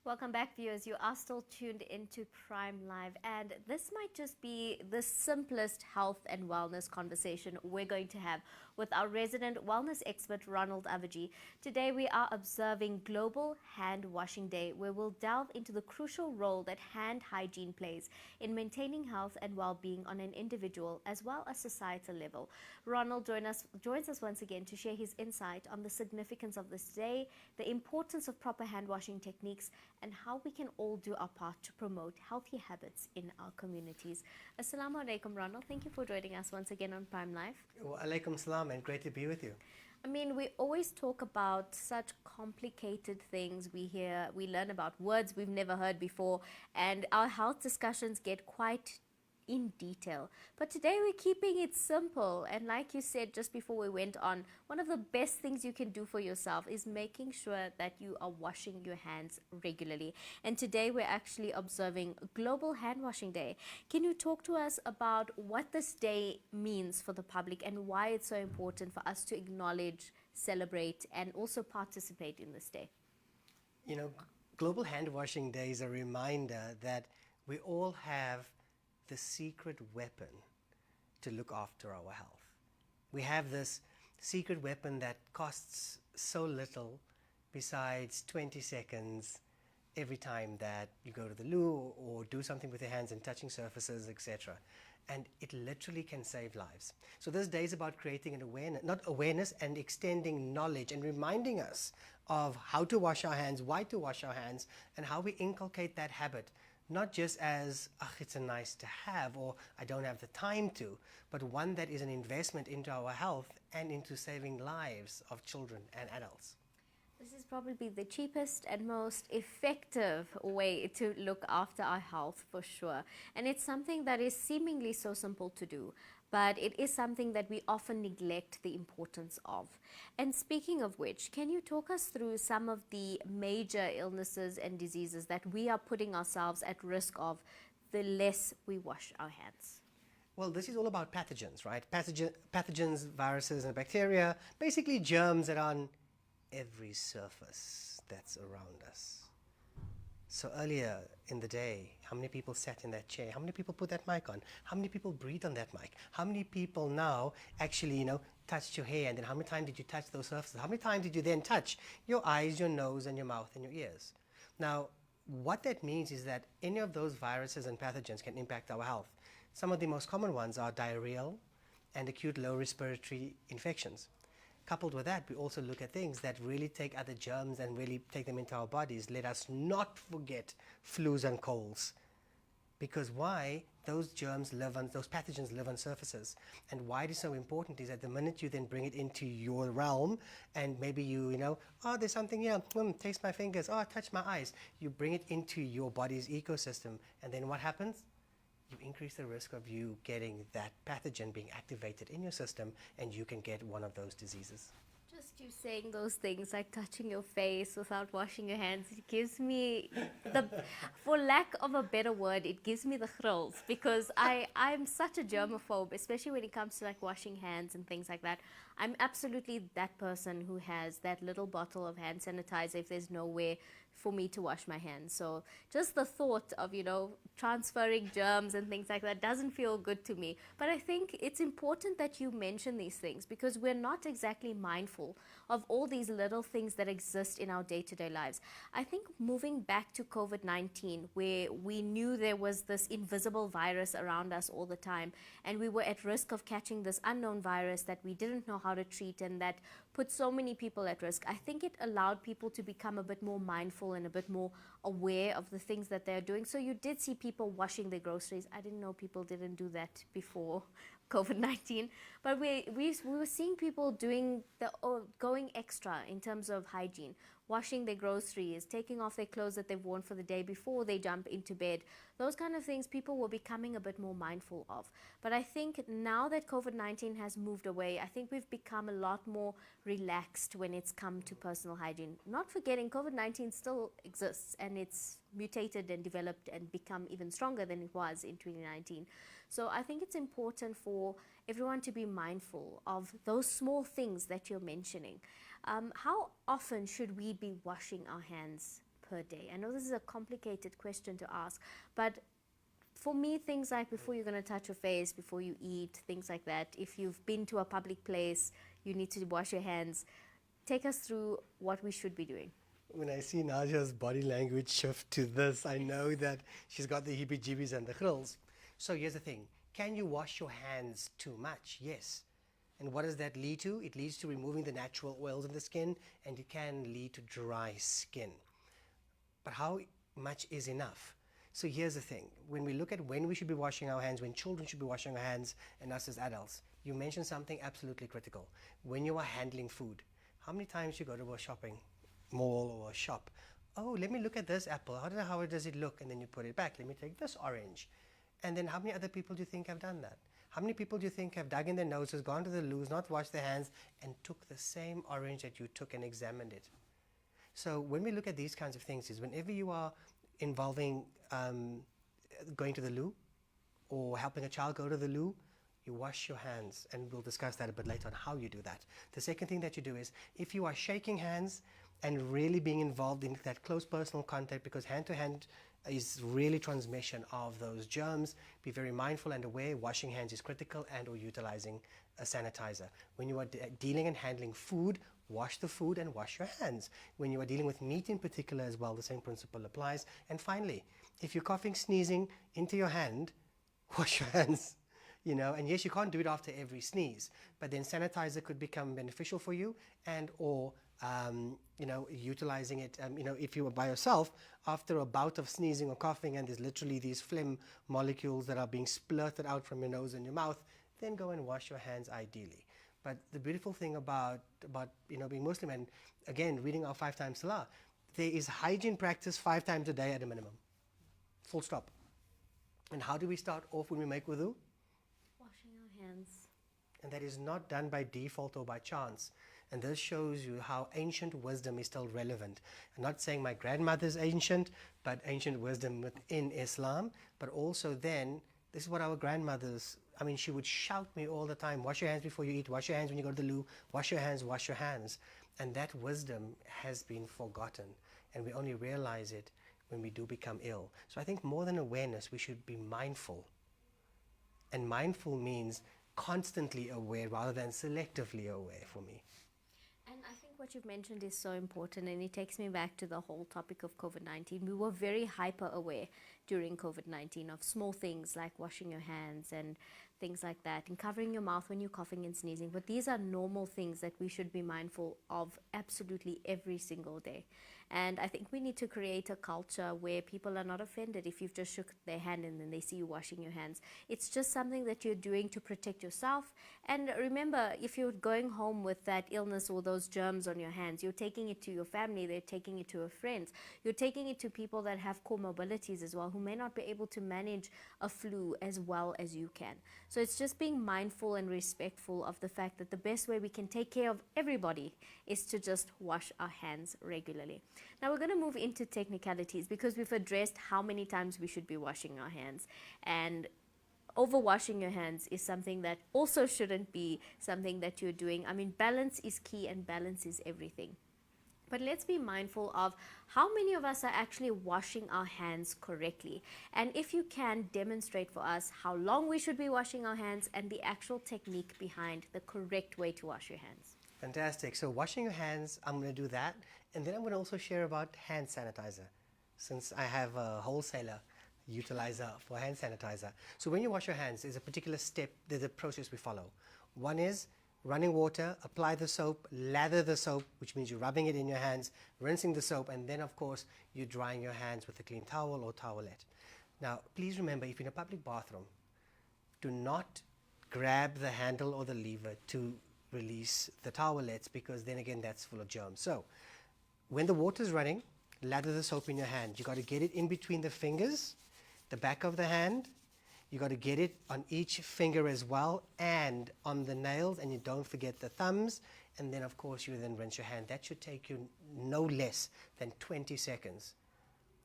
Welcome back, viewers. You are still tuned into Prime Live, and this might just be the simplest health and wellness conversation we're going to have with our resident wellness expert, Ronald Abvajee. Today, we are observing Global Handwashing Day, where we'll delve into the crucial role that hand hygiene plays in maintaining health and well-being on an individual as well as societal level. Ronald joins us once again to share his insight on the significance of this day, the importance of proper hand washing techniques, and how we can all do our part to promote healthy habits in our communities. Assalamu alaikum, Ronald. Thank you for joining us once again on Prime Live. Wa alaikum salam, and great to be with you. I mean, we always talk about such complicated things. We learn about words we've never heard before, and our health discussions get quite in detail. But today we're keeping it simple, and like you said just before we went on, one of the best things you can do for yourself is making sure that you are washing your hands regularly. And today we're actually observing Global Handwashing Day. Can you talk to us about what this day means for the public and why it's so important for us to acknowledge, celebrate, and also participate in this day? You know, Global Handwashing Day is a reminder that we all have the secret weapon to look after our health. We have this secret weapon that costs so little, besides 20 seconds every time that you go to the loo or do something with your hands and touching surfaces, etc. And it literally can save lives. So this day is about creating an awareness and extending knowledge and reminding us of how to wash our hands, why to wash our hands, and how we inculcate that habit, not just as, it's a nice to have, or I don't have the time to, but one that is an investment into our health and into saving lives of children and adults. This is probably the cheapest and most effective way to look after our health, for sure. And it's something that is seemingly so simple to do, but it is something that we often neglect the importance of. And speaking of which, can you talk us through some of the major illnesses and diseases that we are putting ourselves at risk of the less we wash our hands? Well, this is all about pathogens, right? Pathogens, viruses, and bacteria, basically germs that are on every surface that's around us. So earlier in the day, how many people sat in that chair? How many people put that mic on? How many people breathe on that mic? How many people now actually, touched your hair? And then how many times did you touch those surfaces? How many times did you then touch your eyes, your nose, and your mouth, and your ears? Now, what that means is that any of those viruses and pathogens can impact our health. Some of the most common ones are diarrheal and acute lower respiratory infections. Coupled with that, we also look at things that really take other germs and really take them into our bodies. Let us not forget flus and colds. Because why? Those pathogens live on surfaces. And why it is so important is that the minute you then bring it into your realm, and maybe there's something here, taste my fingers, touch my eyes. You bring it into your body's ecosystem, and then what happens? You increase the risk of you getting that pathogen being activated in your system, and you can get one of those diseases. Just you saying those things like touching your face without washing your hands, it gives me for lack of a better word, it gives me the thrills, because I'm such a germaphobe, especially when it comes to like washing hands and things like that. I'm absolutely that person who has that little bottle of hand sanitizer if there's nowhere for me to wash my hands. So just the thought of, transferring germs and things like that doesn't feel good to me. But I think it's important that you mention these things, because we're not exactly mindful of all these little things that exist in our day-to-day lives. I think moving back to COVID-19, where we knew there was this invisible virus around us all the time, and we were at risk of catching this unknown virus that we didn't know how to treat, and that put so many people at risk. I think it allowed people to become a bit more mindful and a bit more aware of the things that they're doing. So you did see people washing their groceries. I didn't know people didn't do that before COVID-19, but we were seeing people doing going extra in terms of hygiene, washing their groceries, taking off their clothes that they've worn for the day before they jump into bed. Those kind of things people were becoming a bit more mindful of. But I think now that COVID-19 has moved away, I think we've become a lot more relaxed when it's come to personal hygiene. Not forgetting COVID-19 still exists, and it's mutated and developed and become even stronger than it was in 2019. So I think it's important for everyone to be mindful of those small things that you're mentioning. How often should we be washing our hands per per day? I know this is a complicated question to ask, but for me, things like before you're going to touch your face, before you eat, things like that, if you've been to a public place, you need to wash your hands. Take us through what we should be doing. When I see Naja's body language shift to this, I know that she's got the heebie-jeebies and the thrills. So here's the thing. Can you wash your hands too much? Yes. And what does that lead to? It leads to removing the natural oils in the skin, and it can lead to dry skin. But how much is enough? So here's the thing. When we look at when we should be washing our hands, when children should be washing their hands, and us as adults, you mentioned something absolutely critical. When you are handling food, how many times you go to a shopping mall or a shop? Oh, let me look at this apple. How does it look? And then you put it back. Let me take this orange. And then how many other people do you think have done that? How many people do you think have dug in their noses, gone to the loos, not washed their hands, and took the same orange that you took and examined it? So when we look at these kinds of things, is whenever you are involving going to the loo or helping a child go to the loo, you wash your hands, and we'll discuss that a bit later on how you do that. The second thing that you do is, if you are shaking hands and really being involved in that close personal contact, because hand-to-hand is really transmission of those germs, be very mindful and aware. Washing hands is critical, and or utilizing a sanitizer. When you are dealing and handling food, wash the food and wash your hands. When you are dealing with meat in particular as well, the same principle applies. And finally, if you're coughing, sneezing into your hand, wash your hands. You know, and yes, you can't do it after every sneeze, but then sanitizer could become beneficial for you, and or you know, utilizing it, you know, if you were by yourself after a bout of sneezing or coughing and there's literally these phlegm molecules that are being splurted out from your nose and your mouth, then go and wash your hands ideally. But the beautiful thing about you know, being Muslim, and again reading our 5 times salah, there is hygiene practice 5 times a day at a minimum. Full stop. And how do we start off when we make wudu? Washing our hands. And that is not done by default or by chance. And this shows you how ancient wisdom is still relevant. I'm not saying my grandmother's ancient, but ancient wisdom within Islam. But also then, this is what our grandmothers, I mean, she would shout me all the time, wash your hands before you eat, wash your hands when you go to the loo, wash your hands, wash your hands. And that wisdom has been forgotten. And we only realize it when we do become ill. So I think more than awareness, we should be mindful. And mindful means constantly aware rather than selectively aware for me. And I think what you've mentioned is so important, and it takes me back to the whole topic of COVID-19. We were very hyper aware during COVID-19 of small things like washing your hands and things like that, and covering your mouth when you're coughing and sneezing. But these are normal things that we should be mindful of absolutely every single day. And I think we need to create a culture where people are not offended if you've just shook their hand and then they see you washing your hands. It's just something that you're doing to protect yourself. And remember, if you're going home with that illness or those germs on your hands, you're taking it to your family, they're taking it to your friends, you're taking it to people that have comorbidities as well, who may not be able to manage a flu as well as you can. So it's just being mindful and respectful of the fact that the best way we can take care of everybody is to just wash our hands regularly. Now we're going to move into technicalities, because we've addressed how many times we should be washing our hands, and over washing your hands is something that also shouldn't be something that you're doing. I mean, balance is key and balance is everything. But let's be mindful of how many of us are actually washing our hands correctly. And if you can, demonstrate for us how long we should be washing our hands and the actual technique behind the correct way to wash your hands. Fantastic. So washing your hands, I'm going to do that. And then I'm going to also share about hand sanitizer, since I have a wholesaler utilizer for hand sanitizer. So when you wash your hands, there's a particular step, there's a process we follow. One is running water, apply the soap, lather the soap, which means you're rubbing it in your hands, rinsing the soap, and then of course you're drying your hands with a clean towel or towelette. Now please remember, if you're in a public bathroom, do not grab the handle or the lever to release the towelettes, because then again that's full of germs. So when the water's running, lather the soap in your hand. You got to get it in between the fingers, the back of the hand. You got to get it on each finger as well, and on the nails, and you don't forget the thumbs. And then of course you then rinse your hand. That should take you no less than 20 seconds.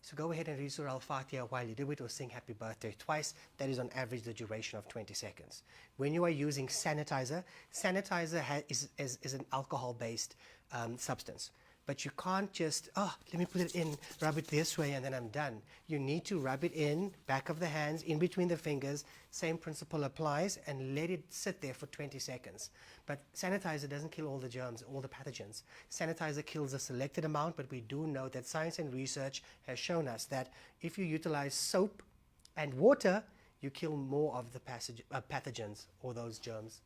So go ahead and read Surah Al-Fatiha while you do it, or sing happy birthday twice. That is on average the duration of 20 seconds. When you are using sanitizer, sanitizer is an alcohol-based substance. But you can't just, oh, let me put it in, rub it this way, and then I'm done. You need to rub it in, back of the hands, in between the fingers. Same principle applies, and let it sit there for 20 seconds. But sanitizer doesn't kill all the germs, all the pathogens. Sanitizer kills a selected amount, but we do know that science and research has shown us that if you utilize soap and water, you kill more of the pathogens or those germs.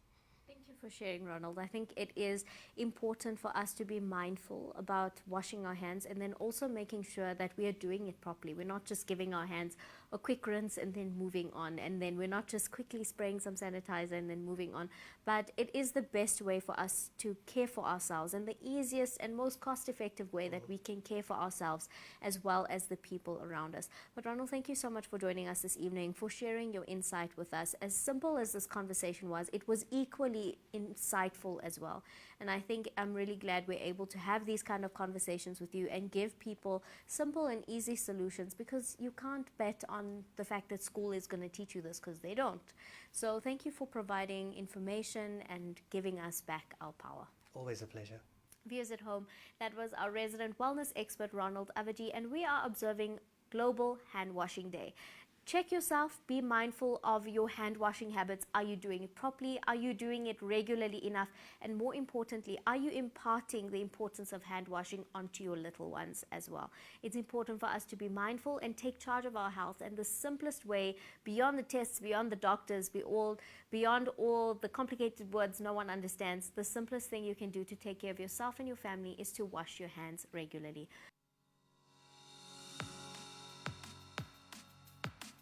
Thank you for sharing, Ronald. I think it is important for us to be mindful about washing our hands and then also making sure that we are doing it properly. We're not just giving our hands a quick rinse and then moving on, and then we're not just quickly spraying some sanitizer and then moving on, but it is the best way for us to care for ourselves and the easiest and most cost-effective way that we can care for ourselves as well as the people around us. But Ronald, thank you so much for joining us this evening, for sharing your insight with us. As simple as this conversation was, it was equally insightful as well. And I think I'm really glad we're able to have these kind of conversations with you and give people simple and easy solutions, because you can't bet on the fact that school is going to teach you this, because they don't. So thank you for providing information and giving us back our power. Always a pleasure. Viewers at home, that was our resident wellness expert, Ronald Abvajee, and we are observing Global Hand Washing Day. Check yourself, be mindful of your hand washing habits. Are you doing it properly? Are you doing it regularly enough? And more importantly, are you imparting the importance of hand washing onto your little ones as well? It's important for us to be mindful and take charge of our health. And the simplest way, beyond the tests, beyond the doctors, beyond all the complicated words no one understands, the simplest thing you can do to take care of yourself and your family is to wash your hands regularly.